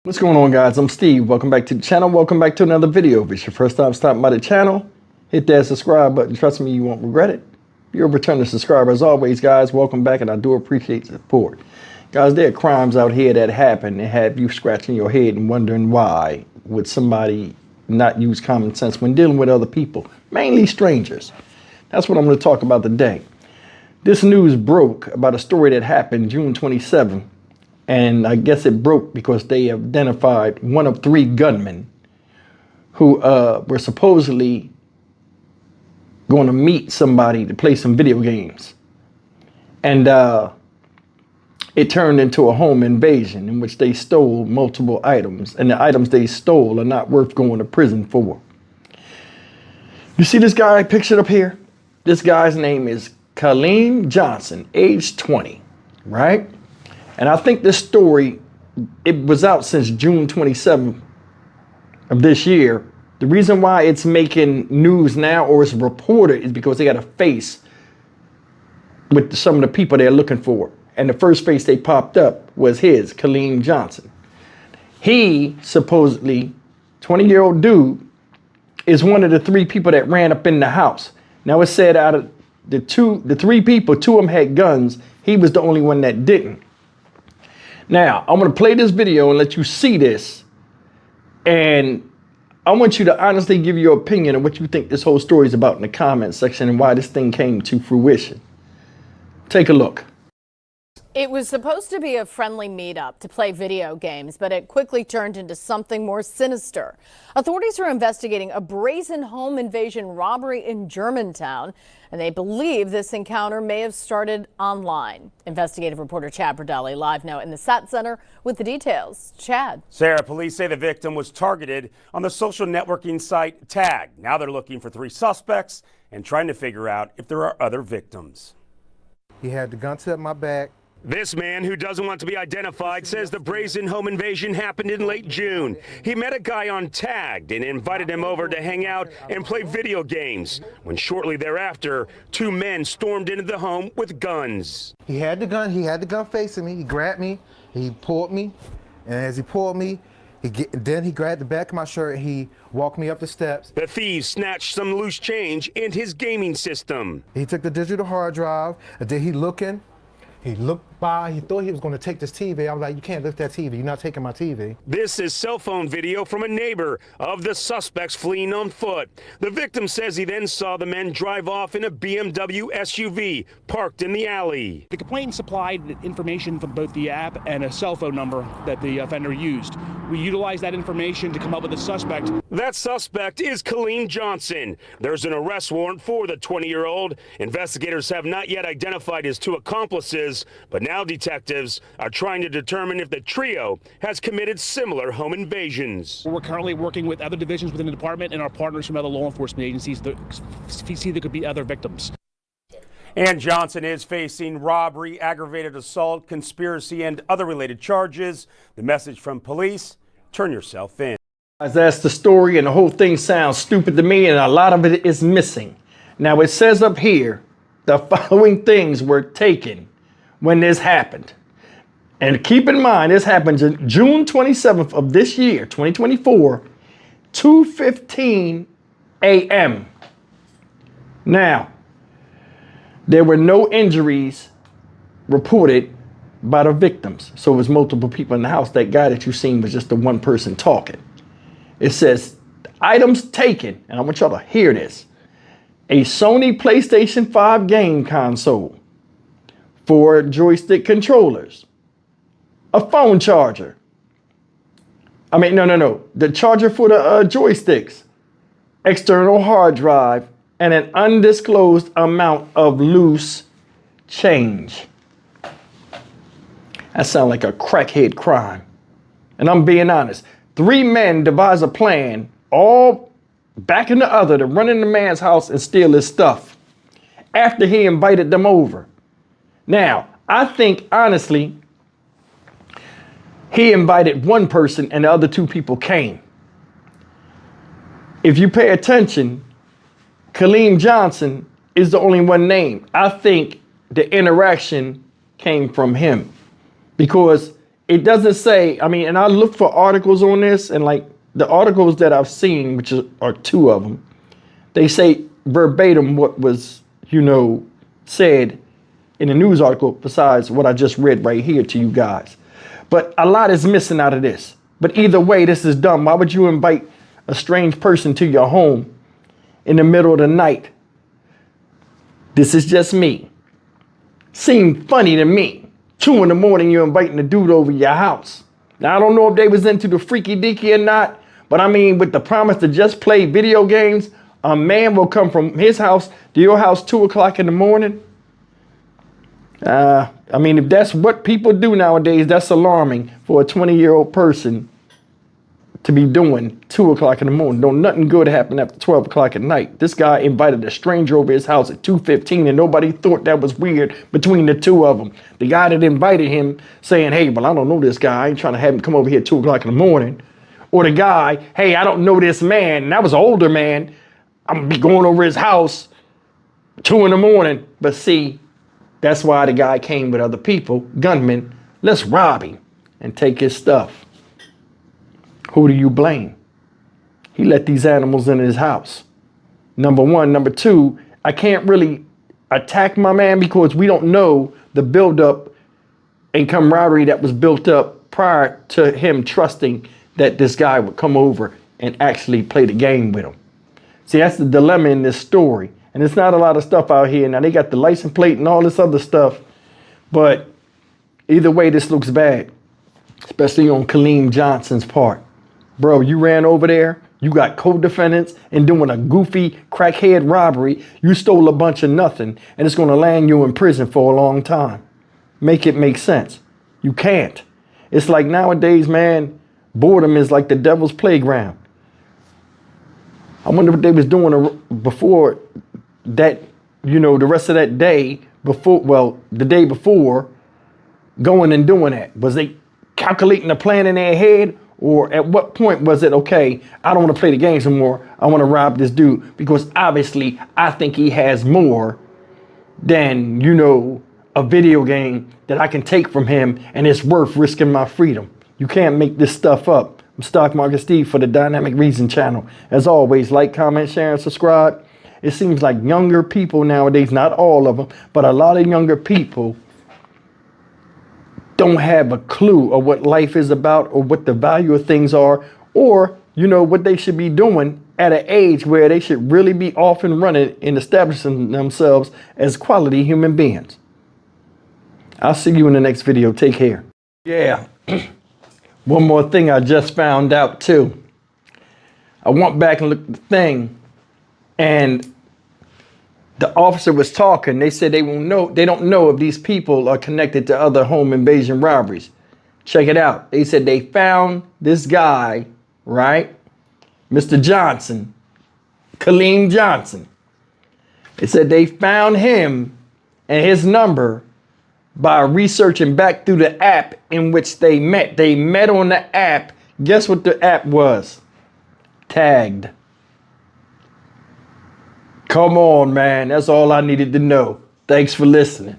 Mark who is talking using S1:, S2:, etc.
S1: What's going on, guys? I'm Steve. Welcome back to the channel. Welcome back to another video. If it's your first time stopping by the channel, hit that subscribe button. Trust me, you won't regret it. You're a returning subscriber. As always, guys, welcome back, and I do appreciate the support. Guys, there are crimes out here that happen and have you scratching your head and wondering why would somebody not use common sense when dealing with other people, mainly strangers. That's what I'm going to talk about today. This news broke about a story that happened June 27th. And I guess it broke because they identified one of three gunmen who were supposedly going to meet somebody to play some video games. And it turned into a home invasion in which they stole multiple items. And the items they stole are not worth going to prison for. You see this guy pictured up here? This guy's name is Kaleem Johnson, age 20, right? And I think this story, it was out since June 27th of this year. The reason why it's making news now, or it's reported, is because they got a face with some of the people they're looking for. And the first face they popped up was his, Kaleem Johnson. He supposedly, 20-year-old dude, is one of the three people that ran up in the house. Now, it said out of the three people, two of them had guns. He was the only one that didn't. Now, I'm going to play this video and let you see this. And I want you to honestly give your opinion on what you think this whole story is about in the comment section and why this thing came to fruition. Take a look.
S2: It was supposed to be a friendly meetup to play video games, but it quickly turned into something more sinister. Authorities are investigating a brazen home invasion robbery in Germantown, and they believe this encounter may have started online. Investigative reporter Chad Bradley live now in the SAT Center with the details. Chad.
S3: Sarah, police say the victim was targeted on the social networking site Tag. Now they're looking for three suspects and trying to figure out if there are other victims.
S4: He had the gun to my back.
S3: This man, who doesn't want to be identified, says the brazen home invasion happened in late June. He met a guy on Tagged and invited him over to hang out and play video games, when shortly thereafter, two men stormed into the home with guns.
S4: He had the gun facing me. He grabbed me, he pulled me, and as he pulled me, then he grabbed the back of my shirt and he walked me up the steps.
S3: The thieves snatched some loose change and his gaming system.
S4: He took the digital hard drive, and then he looked by, he thought he was going to take this TV. I was like, you can't lift that TV. You're not taking my TV.
S3: This is cell phone video from a neighbor of the suspects fleeing on foot. The victim says he then saw the men drive off in a BMW SUV parked in the alley.
S5: The complainant supplied information from both the app and a cell phone number that the offender used. We utilized that information to come up with a suspect.
S3: That suspect is Kaleem Johnson. There's an arrest warrant for the 20-year-old. Investigators have not yet identified his two accomplices, but now detectives are trying to determine if the trio has committed similar home invasions.
S5: We're currently working with other divisions within the department and our partners from other law enforcement agencies to see there could be other victims.
S3: And Johnson is facing robbery, aggravated assault, conspiracy, and other related charges. The message from police: turn yourself in.
S1: That's the story, and the whole thing sounds stupid to me, and a lot of it is missing. Now, it says up here, the following things were taken when this happened. And keep in mind, this happened June 27th of this year, 2024, 2:15 a.m. Now, there were no injuries reported by the victims. So it was multiple people in the house. That guy that you seen was just the one person talking. It says, items taken, and I want y'all to hear this. A Sony PlayStation 5 game console, 4 joystick controllers, a phone charger. The charger for the joysticks, external hard drive, and an undisclosed amount of loose change. That sounds like a crackhead crime. And I'm being honest. 3 men devise a plan, all backing the other, to run in the man's house and steal his stuff after he invited them over. Now, I think, honestly, he invited one person and the other 2 people came. If you pay attention, Kaleem Johnson is the only one named. I think the interaction came from him, because it doesn't say, I mean, and I look for articles on this, and like the articles that I've seen, which are two of them, they say verbatim what was, said in the news article besides what I just read right here to you guys. But a lot is missing out of this. But either way, this is dumb. Why would you invite a strange person to your home in the middle of the night? This is just me. Seemed funny to me. 2 in the morning, you're inviting a dude over your house. Now, I don't know if they was into the freaky deaky or not, but I mean, with the promise to just play video games, a man will come from his house to your house 2 o'clock in the morning. I mean, if that's what people do nowadays, that's alarming for a 20-year-old person to be doing 2 o'clock in the morning. Don't nothing good happen after 12 o'clock at night. This guy invited a stranger over his house at 2:15 and nobody thought that was weird between the two of them. The guy that invited him saying, hey, well, I don't know this guy. I ain't trying to have him come over here at 2 o'clock in the morning. Or the guy, hey, I don't know this man. And that was an older man. I'm gonna be going over his house 2 in the morning. But see, that's why the guy came with other people, gunmen. Let's rob him and take his stuff. Who do you blame? He let these animals in his house. Number one. Number two, I can't really attack my man because we don't know the buildup and camaraderie that was built up prior to him trusting that this guy would come over and actually play the game with him. See, that's the dilemma in this story. And it's not a lot of stuff out here. Now, they got the license plate and all this other stuff. But either way, this looks bad, especially on Kaleem Johnson's part. Bro, you ran over there. You got co-defendants and doing a goofy crackhead robbery. You stole a bunch of nothing, and it's going to land you in prison for a long time. Make it make sense. You can't. It's like nowadays, man, boredom is like the devil's playground. I wonder what they was doing before that, the rest of that day before, the day before, going and doing that. Was they calculating a plan in their head? Or at what point was it, okay, I don't want to play the games anymore. I want to rob this dude because obviously I think he has more than, a video game that I can take from him and it's worth risking my freedom. You can't make this stuff up. I'm Stock Market Steve for the Dynamic Reason channel. As always, like, comment, share, and subscribe. It seems like younger people nowadays, not all of them, but a lot of younger people don't have a clue of what life is about or what the value of things are or, what they should be doing at an age where they should really be off and running and establishing themselves as quality human beings. I'll see you in the next video. Take care. Yeah. One more thing I just found out too. I went back and looked at the thing and the officer was talking. They said they don't know if these people are connected to other home invasion robberies. Check it out. They said they found this guy, right? Mr. Johnson, Kaleem Johnson. They said they found him and his number by researching back through the app in which they met. They met on the app. Guess what the app was? Tagged. Come on, man. That's all I needed to know. Thanks for listening.